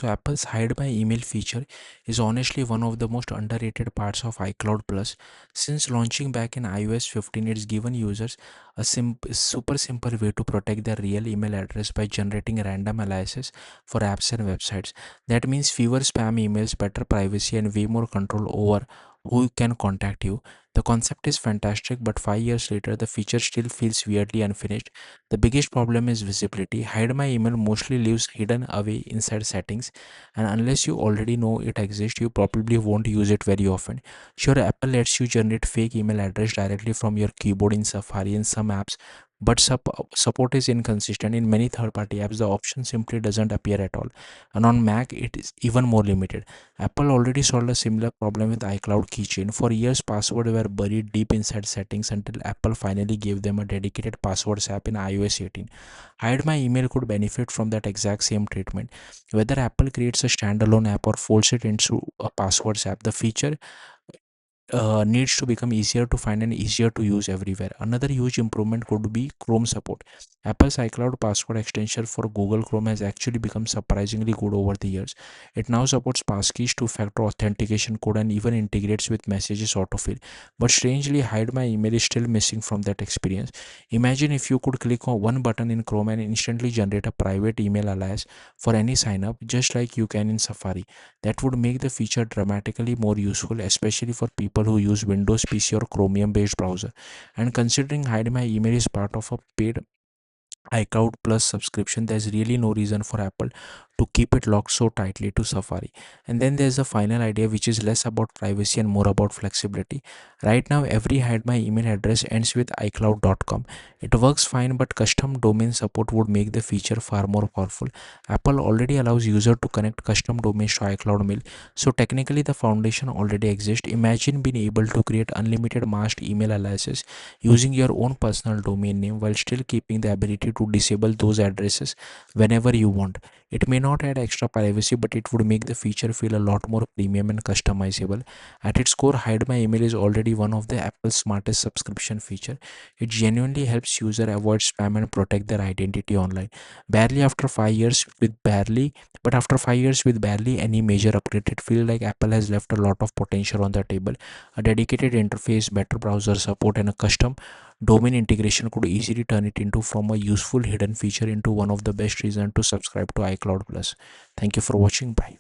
So Apple's Hide My Email feature is honestly one of the most underrated parts of iCloud Plus. Since launching back in iOS 15, it's given users a super simple way to protect their real email address by generating random aliases for apps and websites. That means fewer spam emails, better privacy, and way more control over who can contact you. The concept is fantastic, but 5 years later, the feature still feels weirdly unfinished. The biggest problem is visibility. Hide My Email mostly lives hidden away inside settings, and unless you already know it exists, you probably won't use it very often. Sure, Apple lets you generate fake email address directly from your keyboard in Safari and some apps, but support is inconsistent. In many third-party apps, the option simply doesn't appear at all, and on Mac, it is even more limited. Apple already solved a similar problem with iCloud Keychain. For years, passwords were buried deep inside settings until Apple finally gave them a dedicated passwords app in iOS 18. Hide My Email could benefit from that exact same treatment. Whether Apple creates a standalone app or folds it into a passwords app, the feature needs to become easier to find and easier to use everywhere. Another huge improvement could be Chrome support. Apple's iCloud password extension for Google Chrome has actually become surprisingly good over the years. It now supports passkeys, two-factor authentication code, and even integrates with messages autofill. But strangely, Hide My Email is still missing from that experience. Imagine if you could click on one button in Chrome and instantly generate a private email alias for any sign up, just like you can in Safari. That would make the feature dramatically more useful, especially for people who use Windows PC or Chromium based browser. And considering Hide My Email is part of a paid iCloud Plus subscription, there's really no reason for Apple to keep it locked so tightly to Safari. And then there's the final idea, which is less about privacy and more about flexibility. Right now, every Hide My Email address ends with iCloud.com. It works fine, but custom domain support would make the feature far more powerful. Apple already allows users to connect custom domains to iCloud Mail, so technically the foundation already exists. Imagine being able to create unlimited masked email aliases using your own personal domain name while still keeping the ability to disable those addresses whenever you want. It may not add extra privacy, but it would make the feature feel a lot more premium and customizable. At its core, Hide My Email is already one of the Apple's smartest subscription feature. It genuinely helps user avoid spam and protect their identity online. Barely after 5 years with barely, but after 5 years with barely any major upgrade, it feels like Apple has left a lot of potential on the table. A dedicated interface, better browser support, and a custom domain integration could easily turn it into from a useful hidden feature into one of the best reasons to subscribe to iCloud Plus. Thank you for watching. Bye.